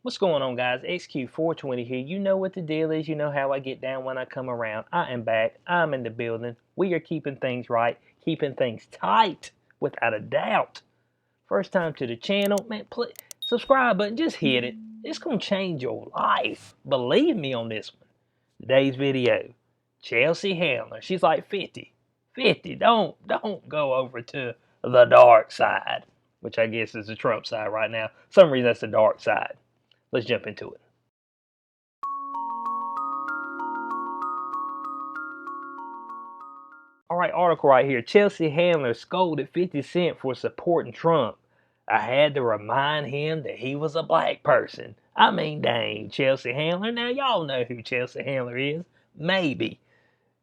What's going on, guys? XQ420 here. You know what the deal is. You know how I get down when I come around. I am back. I'm in the building. We are keeping things right, keeping things tight, without a doubt. First time to the channel, man, please, subscribe button, just hit it. It's going to change your life. Believe me on this one. Today's video, Chelsea Handler. She's like 50. 50. Don't go over to the dark side, which I guess is the Trump side right now. For some reason, that's the dark side. Let's jump into it. All right, article right here. Chelsea Handler scolded 50 Cent for supporting Trump. I had to remind him that he was a black person. I mean, dang, Chelsea Handler. Now, y'all know who Chelsea Handler is. Maybe.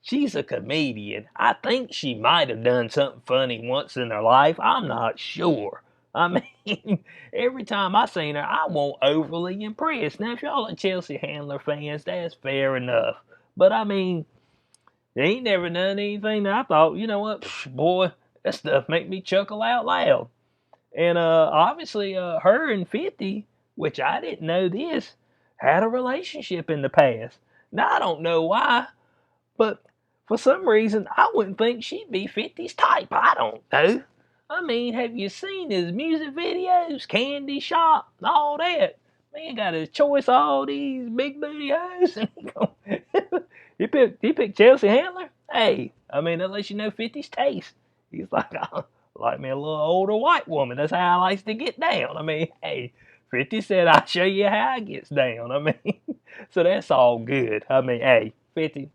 She's a comedian. I think she might have done something funny once in her life. I'm not sure. I mean, every time I seen her, I wasn't overly impressed. Now, if y'all are Chelsea Handler fans, that's fair enough. But I mean, they ain't never done anything that I thought, you know what, boy, that stuff make me chuckle out loud. And obviously, her and 50, which I didn't know this, had a relationship in the past. Now, I don't know why, but for some reason, I wouldn't think she'd be 50's type. I don't know. I mean, have you seen his music videos, Candy Shop, and all that? Man got his choice, all these big booty hoes, and he picked Chelsea Handler. Hey, I mean, that lets you know 50's taste. He's like, I like me a little older white woman. That's how I likes to get down. I mean, hey, 50 said I'll show you how I gets down. I mean, so that's all good. I mean, hey, 50,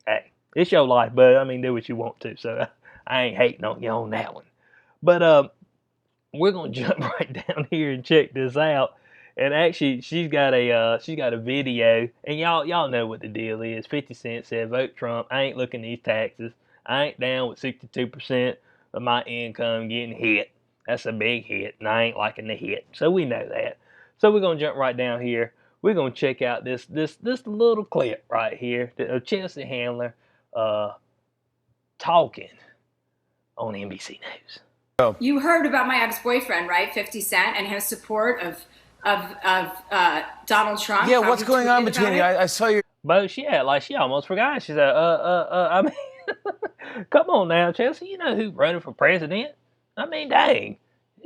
hey, it's your life, but I mean, do what you want to. So I ain't hating on you on that one. But we're gonna jump right down here and check this out. And actually, she's got a video, and y'all know what the deal is. 50 Cent said, "Vote Trump. I ain't looking at these taxes. I ain't down with 62% of my income getting hit. That's a big hit, and I ain't liking the hit." So we know that. So we're gonna jump right down here. We're gonna check out this little clip right here of Chelsea Handler talking on NBC News. You heard about my ex-boyfriend, right? 50 Cent and his support of Donald Trump. Yeah, what's going on between you? I saw your. But she had like she almost forgot. She said, I mean, come on now, Chelsea. You know who's running for president? I mean, dang,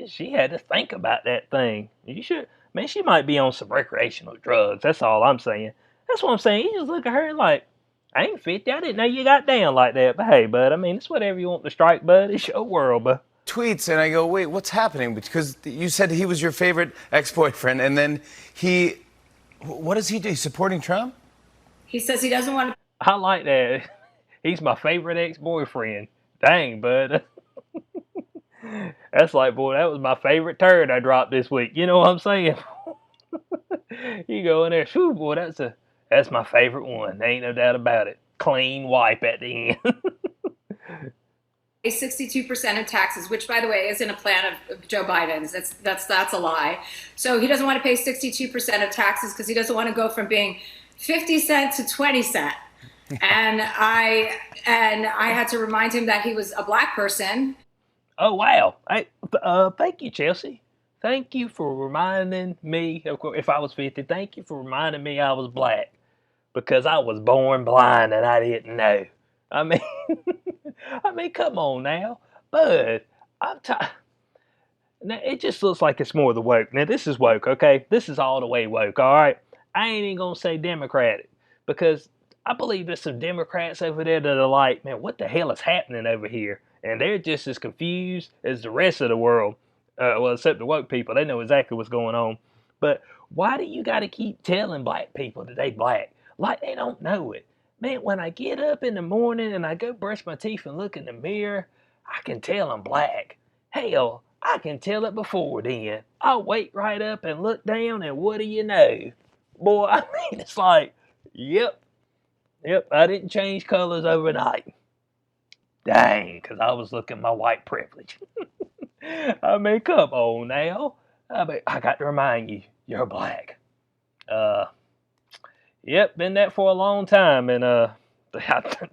she had to think about that thing. You should, man. She might be on some recreational drugs. That's all I'm saying. That's what I'm saying. You just look at her like, I ain't 50. I didn't know you got down like that. But hey, bud, I mean, it's whatever you want to strike, bud. It's your world, bud. Tweets, and I go, wait, what's happening? Because you said he was your favorite ex-boyfriend, and then what does he do? He's supporting Trump? He says he doesn't want to. I like that. He's my favorite ex-boyfriend. Dang, bud. That's like, boy, that was my favorite turd I dropped this week. You know what I'm saying? You go in there, shoo, boy, that's my favorite one. There ain't no doubt about it. Clean wipe at the end. 62% of taxes, which, by the way, isn't a plan of Joe Biden's. That's a lie. So he doesn't want to pay 62% of taxes because he doesn't want to go from being 50 cent to 20 cent. And I had to remind him that he was a black person. Oh wow! Thank you, Chelsea. Thank you for reminding me. Of course, if I was 50, thank you for reminding me I was black, because I was born blind and I didn't know. I mean, I mean, come on now, bud. I'm tired. Now it just looks like it's more the woke. Now this is woke, okay? This is all the way woke. All right. I ain't even gonna say Democratic, because I believe there's some Democrats over there that are like, man, what the hell is happening over here? And they're just as confused as the rest of the world. Well, except the woke people. They know exactly what's going on. But why do you got to keep telling black people that they black? Like they don't know it. Man, when I get up in the morning and I go brush my teeth and look in the mirror, I can tell I'm black. Hell, I can tell it before then. I'll wake right up and look down, and what do you know? Boy, I mean, it's like, yep, I didn't change colors overnight. Dang, because I was looking my white privilege. I mean, come on now. I mean, I got to remind you, you're black. Yep, been that for a long time, and I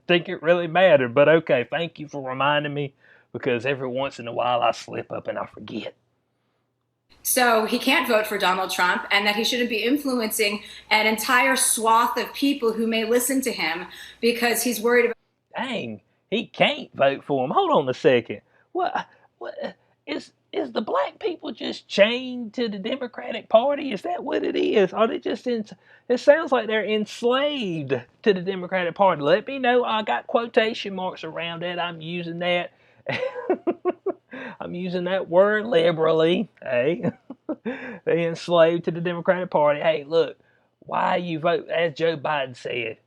think it really mattered. But okay, thank you for reminding me, because every once in a while I slip up and I forget. So he can't vote for Donald Trump, and that he shouldn't be influencing an entire swath of people who may listen to him because he's worried about. Dang, he can't vote for him. Hold on a second. What is the black people just chained to the Democratic Party? Is that what it is? Are they just in? It sounds like they're enslaved to the Democratic Party. Let me know. I got quotation marks around that. I'm using that. I'm using that word liberally. Hey, they enslaved to the Democratic Party. Hey, look, why you vote? As Joe Biden said,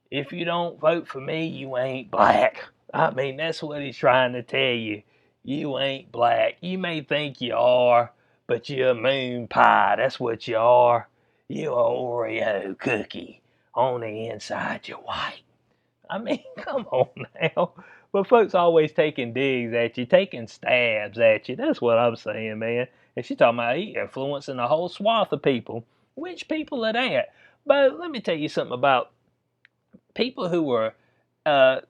if you don't vote for me, you ain't black. I mean, that's what he's trying to tell you. You ain't black. You may think you are, but you're a moon pie. That's what you are. You're an Oreo cookie. On the inside, you're white. I mean, come on now. But folks always taking digs at you, taking stabs at you. That's what I'm saying, man. And she talking about he influencing a whole swath of people. Which people are that? But let me tell you something about people who were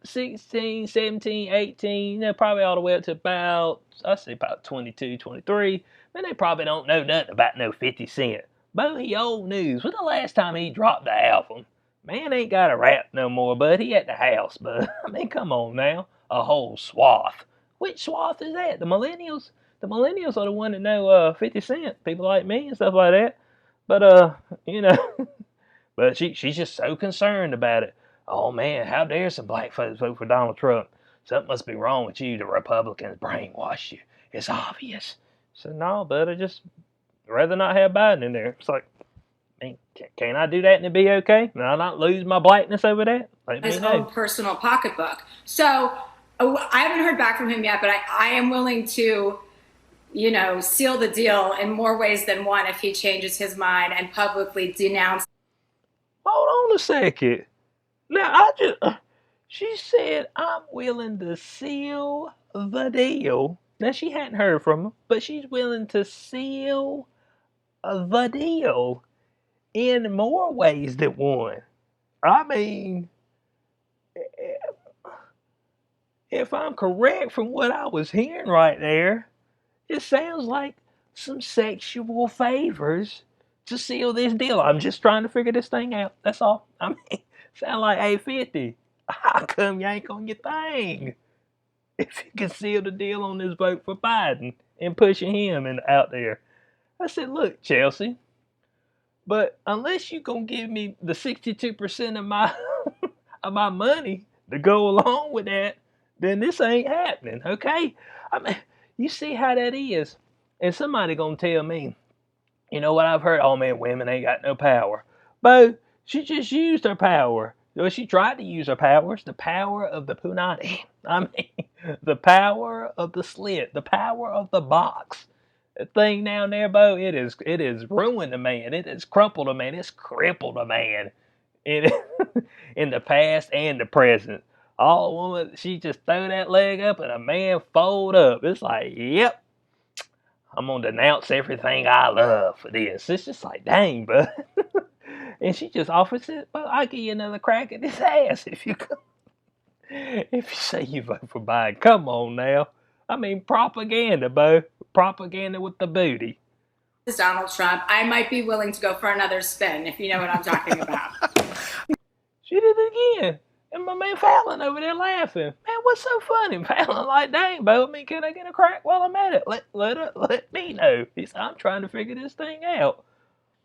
16, 17, 18, they're probably all the way up to about, I say about 22, 23. Man, they probably don't know nothing about no 50 Cent. But he old news. When the last time he dropped the album? Man ain't got a rap no more, bud. He at the house, bud. I mean, come on now. A whole swath. Which swath is that? The millennials? The millennials are the one that know 50 Cent. People like me and stuff like that. But, you know, but she's just so concerned about it. Oh man, how dare some black folks vote for Donald Trump? Something must be wrong with you. The Republicans brainwashed you. It's obvious. So no, but I just rather not have Biden in there. It's like, man, can I do that and it be okay? Can I not lose my blackness over that? Let me His own know. personal pocketbook. So I haven't heard back from him yet, but I am willing to, seal the deal in more ways than one if he changes his mind and publicly denounce. Hold on a second. Now I just she said I'm willing to seal the deal. Now she hadn't heard from him, but she's willing to seal the deal in more ways than one. I mean, if I'm correct from what I was hearing right there, it sounds like some sexual favors to seal this deal. I'm just trying to figure this thing out. That's all. I mean, sound like A50. How come you ain't on your thing? If you can seal the deal on this vote for Biden and pushing him and out there. I said, look, Chelsea, but unless you gonna give me the 62% of my of my money to go along with that, then this ain't happening, okay? I mean, you see how that is. And somebody gonna tell me, you know what I've heard? Oh man, women ain't got no power. But she just used her power. Well, she tried to use her powers, the power of the punani. I mean, the power of the slit, the power of the box. The thing down there, Bo, it is ruined a man. It has crumpled a man. It's crippled a man. In in the past and the present. All woman, she just throw that leg up and a man fold up. It's like, yep, I'm gonna denounce everything I love for this. It's just like, dang, bud. And she just offers it, but I'll give you another crack at this ass if you come. If you say you vote for Biden. Come on now. I mean, propaganda, Bo. Propaganda with the booty. Donald Trump, I might be willing to go for another spin, if you know what I'm talking about. She did it again. And my man Fallon over there laughing. Man, what's so funny? Fallon like, dang, Bo, I mean, can I get a crack while I'm at it? Let me know. He said, I'm trying to figure this thing out.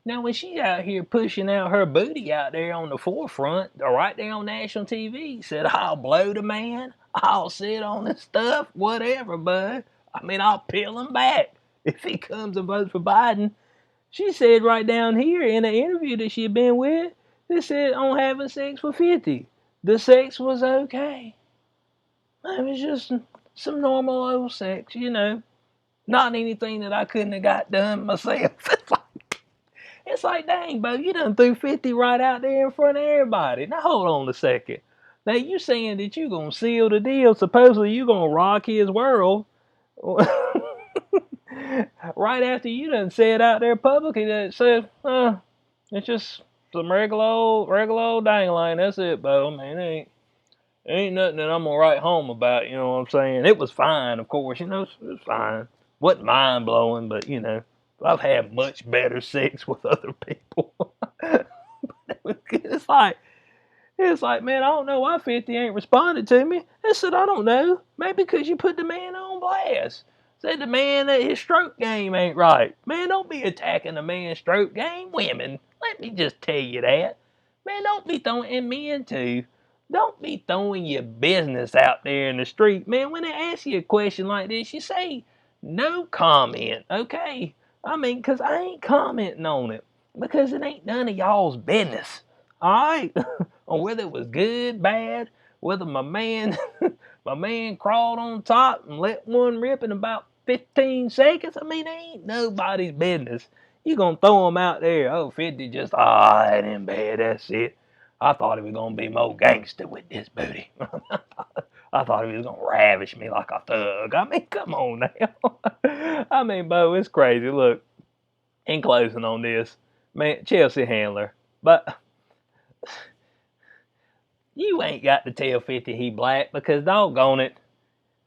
Now, when she's out here pushing out her booty out there on the forefront, or right there on national TV, said, I'll blow the man, I'll sit on this stuff, whatever, bud. I mean, I'll peel him back if he comes and votes for Biden. She said right down here in an interview that she had been with, they said on having sex with 50. The sex was okay. It was just some normal old sex, Not anything that I couldn't have got done myself. It's like, dang, Bo, you done threw 50 right out there in front of everybody. Now, hold on a second. Now, you saying that you going to seal the deal. Supposedly, you going to rock his world. Right after you done said out there publicly that it said, it's just some regular old dangling. That's it, Bo. I mean, it ain't nothing that I'm going to write home about, you know what I'm saying? It was fine, of course. It was fine. Wasn't mind-blowing, but, I've had much better sex with other people. it's like, it's like, man, I don't know why 50 ain't responded to me. I said, I don't know. Maybe because you put the man on blast. Said the man that his stroke game ain't right. Man, don't be attacking the man's stroke game. Women, let me just tell you that. Man, don't be throwing, and men too, don't be throwing your business out there in the street. Man, when they ask you a question like this, you say, no comment, okay? I mean, because I ain't commenting on it. Because it ain't none of y'all's business. All right? On whether it was good, bad, whether my man crawled on top and let one rip in about 15 seconds. I mean, it ain't nobody's business. You gonna throw them out there? Oh, 50 just that ain't bad. That's it. I thought he was gonna be more gangster with this booty. I thought he was gonna ravish me like a thug. I mean, come on now. I mean, Bo, it's crazy. Look, in closing on this, man, Chelsea Handler, but you ain't got to tell 50 he black because doggone it,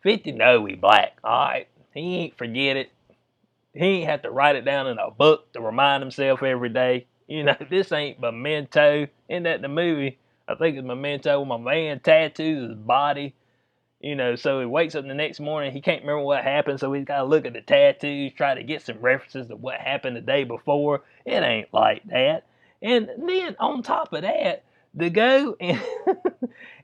50 know he black, alright? He ain't forget it. He ain't have to write it down in a book to remind himself every day. You know, this ain't Memento. Isn't that the movie? I think it's Memento. My man tattoos his body. You know, so he wakes up the next morning, he can't remember what happened, so he's got to look at the tattoos, try to get some references to what happened the day before. It ain't like that. And then on top of that, to go and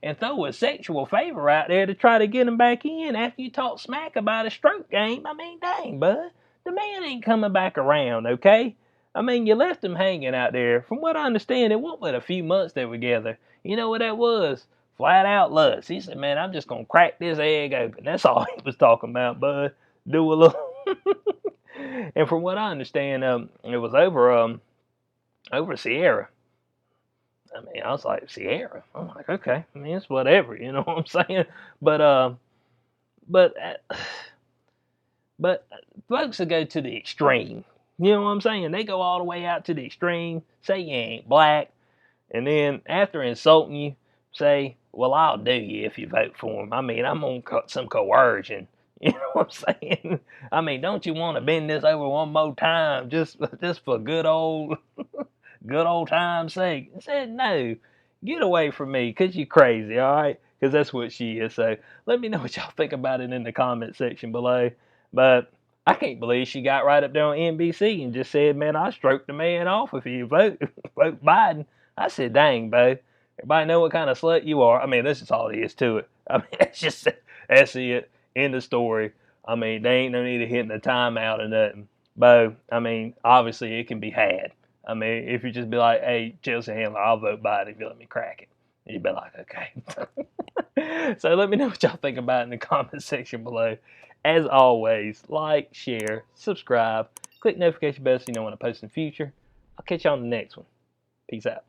and throw a sexual favor out there to try to get him back in after you talk smack about a stroke game. I mean, dang, bud. The man ain't coming back around, okay? I mean, you left him hanging out there. From what I understand, it wasn't but a few months they were together. You know what that was? Flat out lust. He said, man, I'm just going to crack this egg open. That's all he was talking about, bud. Do a little. And from what I understand, it was over Sierra. I mean, I was like, Sierra? I'm like, okay. I mean, it's whatever, you know what I'm saying? But, but, but folks that go to the extreme, you know what I'm saying? They go all the way out to the extreme, say you ain't black, and then after insulting you, say, well, I'll do you if you vote for him. I mean, I'm on some coercion. You know what I'm saying? I mean, don't you want to bend this over one more time just for good old time's sake? I said, no, get away from me because you're crazy, all right? Because that's what she is. So let me know what y'all think about it in the comment section below. But I can't believe she got right up there on NBC and just said, man, I stroked the man off if you vote Biden. I said, dang, Bo. Everybody know what kind of slut you are. I mean, this is all there is to it. I mean, that's it. End of story. I mean, they ain't no need of hitting the timeout or nothing. Bo, I mean, obviously it can be had. I mean, if you just be like, hey, Chelsea Handler, I'll vote Biden if you let me crack it. And you'd be like, okay. So let me know what y'all think about it in the comment section below. As always, like, share, subscribe, click notification bell so you know when I post in the future. I'll catch you on the next one. Peace out.